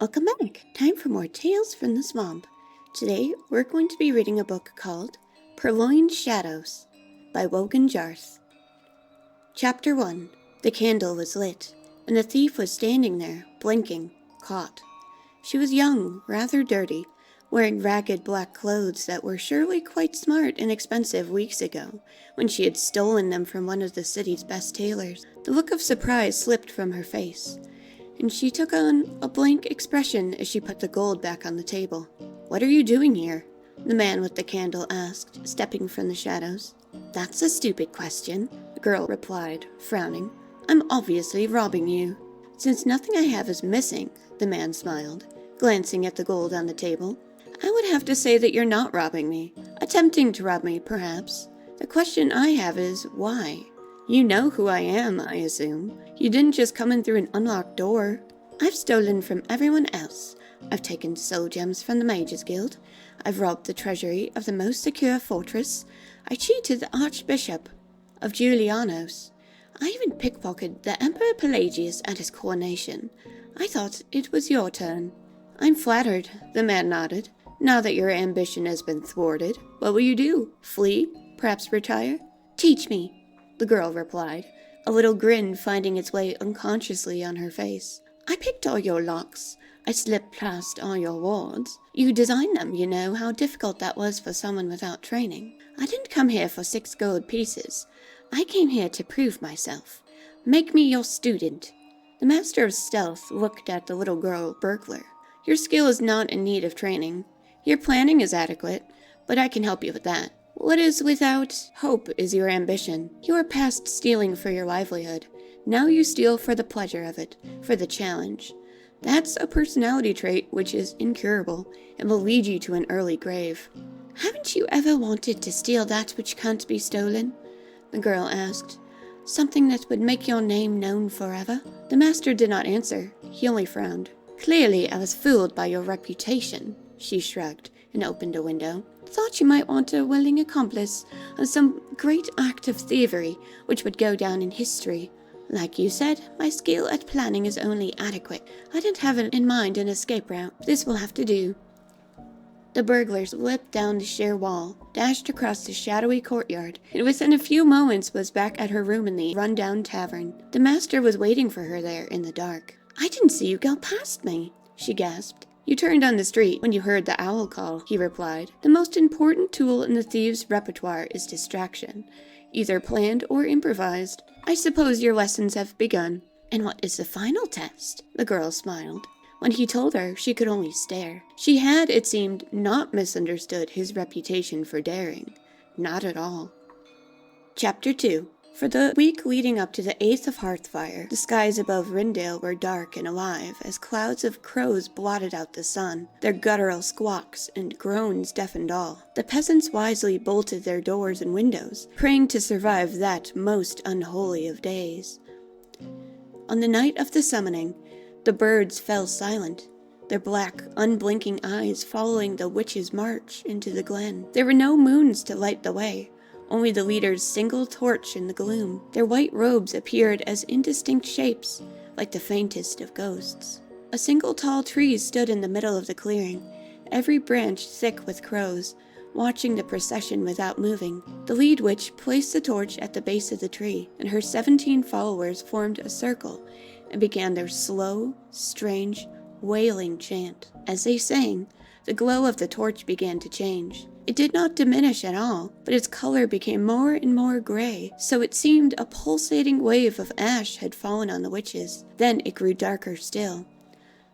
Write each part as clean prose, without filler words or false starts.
Welcome back! Time for more Tales from the Swamp. Today, we're going to be reading a book called Purloined Shadows by Wogan Jarth. Chapter 1. The candle was lit, and the thief was standing there, blinking, caught. She was young, rather dirty, wearing ragged black clothes that were surely quite smart and expensive weeks ago, when she had stolen them from one of the city's best tailors. The look of surprise slipped from her face, and she took on a blank expression as she put the gold back on the table. "What are you doing here?" the man with the candle asked, stepping from the shadows. "That's a stupid question," the girl replied, frowning. "I'm obviously robbing you." "Since nothing I have is missing," the man smiled, glancing at the gold on the table, "I would have to say that you're not robbing me. Attempting to rob me, perhaps. The question I have is, why? You know who I am, I assume. You didn't just come in through an unlocked door. I've stolen from everyone else. I've taken soul gems from the Mages Guild. I've robbed the treasury of the most secure fortress. I cheated the Archbishop of Julianos. I even pickpocketed the Emperor Pelagius at his coronation. I thought it was your turn." "I'm flattered," the man nodded. "Now that your ambition has been thwarted, what will you do? Flee? Perhaps retire?" "Teach me," the girl replied, a little grin finding its way unconsciously on her face. "I picked all your locks. I slipped past all your wards. You designed them, you know how difficult that was for someone without training. I didn't come here for 6 gold pieces. I came here to prove myself. Make me your student." The master of stealth looked at the little girl burglar. "Your skill is not in need of training. Your planning is adequate, but I can help you with that. What is without hope is your ambition. You are past stealing for your livelihood. Now you steal for the pleasure of it, for the challenge. That's a personality trait which is incurable and will lead you to an early grave." "Haven't you ever wanted to steal that which can't be stolen?" the girl asked. "Something that would make your name known forever?" The master did not answer. He only frowned. "Clearly I was fooled by your reputation," she shrugged and opened a window. "Thought you might want a willing accomplice on some great act of thievery which would go down in history. Like you said, my skill at planning is only adequate. I didn't have in mind an escape route. This will have to do." The burglar slipped down the sheer wall, dashed across the shadowy courtyard, and within a few moments was back at her room in the run-down tavern. The master was waiting for her there in the dark. "I didn't see you go past me," she gasped. "You turned on the street when you heard the owl call," he replied. "The most important tool in the thieves' repertoire is distraction, either planned or improvised. I suppose your lessons have begun." "And what is the final test?" the girl smiled. When he told her, she could only stare. She had, it seemed, not misunderstood his reputation for daring. Not at all. Chapter 2. For the week leading up to the 8th of Hearthfire, the skies above Rindale were dark and alive as clouds of crows blotted out the sun. Their guttural squawks and groans deafened all. The peasants wisely bolted their doors and windows, praying to survive that most unholy of days. On the night of the summoning, the birds fell silent, their black, unblinking eyes following the witch's march into the glen. There were no moons to light the way, only the leader's single torch in the gloom. Their white robes appeared as indistinct shapes, like the faintest of ghosts. A single tall tree stood in the middle of the clearing, every branch thick with crows, watching the procession without moving. The lead witch placed the torch at the base of the tree, and her 17 followers formed a circle and began their slow, strange, wailing chant. As they sang, the glow of the torch began to change. It did not diminish at all, but its color became more and more gray, so it seemed a pulsating wave of ash had fallen on the witches. Then it grew darker still,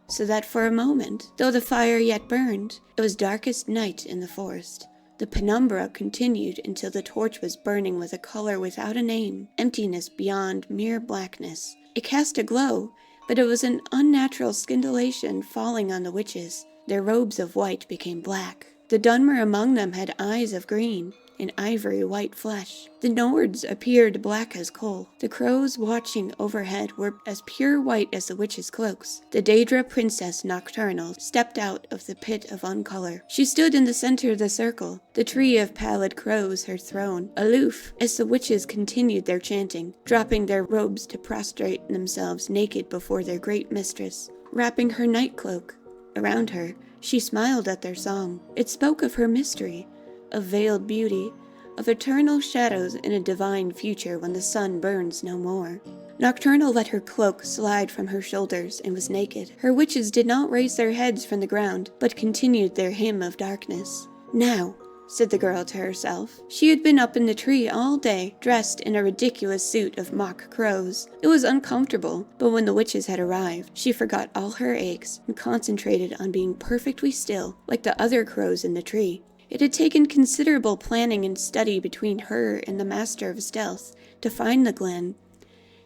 so that for a moment, though the fire yet burned, it was darkest night in the forest. The penumbra continued until the torch was burning with a color without a name, emptiness beyond mere blackness. It cast a glow, but it was an unnatural scintillation falling on the witches. Their robes of white became black. The Dunmer among them had eyes of green and ivory white flesh. The Nords appeared black as coal. The crows watching overhead were as pure white as the witches' cloaks. The Daedra Princess Nocturnal stepped out of the pit of uncolor. She stood in the center of the circle, the tree of pallid crows her throne, aloof as the witches continued their chanting, dropping their robes to prostrate themselves naked before their great mistress. Wrapping her night cloak, around her, she smiled at their song. It spoke of her mystery, of veiled beauty, of eternal shadows in a divine future when the sun burns no more. Nocturnal let her cloak slide from her shoulders and was naked. Her witches did not raise their heads from the ground, but continued their hymn of darkness. "Now," said the girl to herself. She had been up in the tree all day, dressed in a ridiculous suit of mock crows. It was uncomfortable, but when the witches had arrived, she forgot all her aches and concentrated on being perfectly still, like the other crows in the tree. It had taken considerable planning and study between her and the Master of Stealth to find the glen,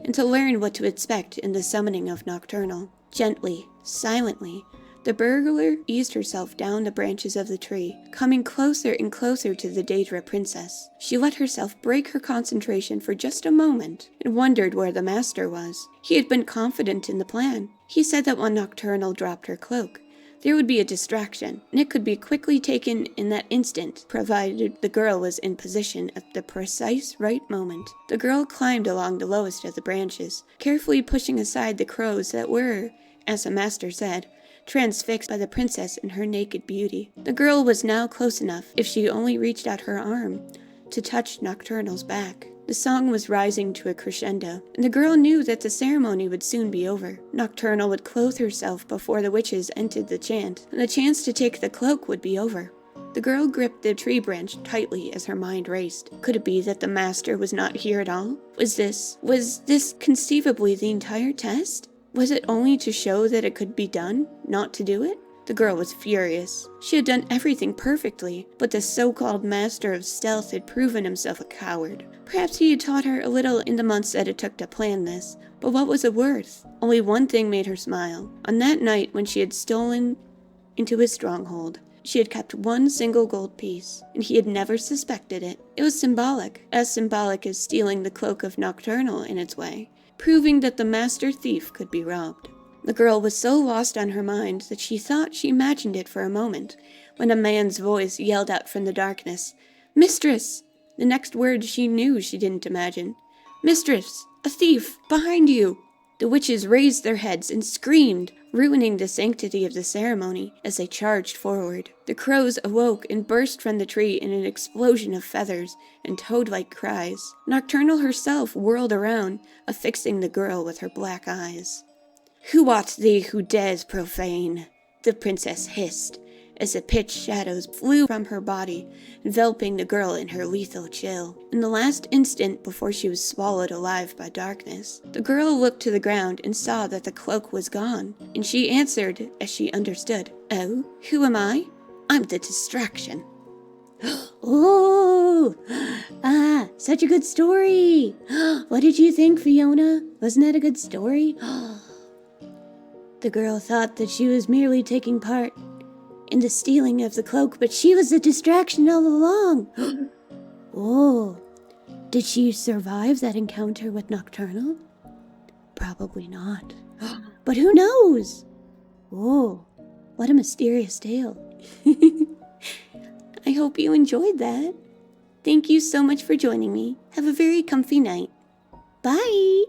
and to learn what to expect in the summoning of Nocturnal. Gently, silently, the burglar eased herself down the branches of the tree, coming closer and closer to the Daedra princess. She let herself break her concentration for just a moment, and wondered where the master was. He had been confident in the plan. He said that when Nocturnal dropped her cloak, there would be a distraction, and it could be quickly taken in that instant, provided the girl was in position at the precise right moment. The girl climbed along the lowest of the branches, carefully pushing aside the crows that were, as the master said, transfixed by the princess in her naked beauty. The girl was now close enough, if she only reached out her arm, to touch Nocturnal's back. The song was rising to a crescendo, and the girl knew that the ceremony would soon be over. Nocturnal would clothe herself before the witches entered the chant, and the chance to take the cloak would be over. The girl gripped the tree branch tightly as her mind raced. Could it be that the master was not here at all? Was this conceivably the entire test? Was it only to show that it could be done, not to do it? The girl was furious. She had done everything perfectly, but the so-called Master of Stealth had proven himself a coward. Perhaps he had taught her a little in the months that it took to plan this, but what was it worth? Only one thing made her smile. On that night when she had stolen into his stronghold, she had kept one single gold piece, and he had never suspected it. It was symbolic as stealing the cloak of Nocturnal in its way, proving that the master thief could be robbed. The girl was so lost on her mind that she thought she imagined it for a moment, when a man's voice yelled out from the darkness, "Mistress!" The next word she knew she didn't imagine. "Mistress! A thief! Behind you!" The witches raised their heads and screamed, ruining the sanctity of the ceremony as they charged forward. The crows awoke and burst from the tree in an explosion of feathers and toad-like cries. Nocturnal herself whirled around, affixing the girl with her black eyes. "Who art thee who dares profane?" the princess hissed, as the pitch shadows flew from her body, enveloping the girl in her lethal chill. In the last instant before she was swallowed alive by darkness, the girl looked to the ground and saw that the cloak was gone, and she answered as she understood, "Oh, who am I? I'm the distraction." "Oh, such a good story. What did you think, Fiona? Wasn't that a good story?" The girl thought that she was merely taking part in the stealing of the cloak, but she was the distraction all along. Oh, did she survive that encounter with Nocturnal? Probably not. But who knows? Oh, what a mysterious tale. I hope you enjoyed that. Thank you so much for joining me. Have a very comfy night. Bye!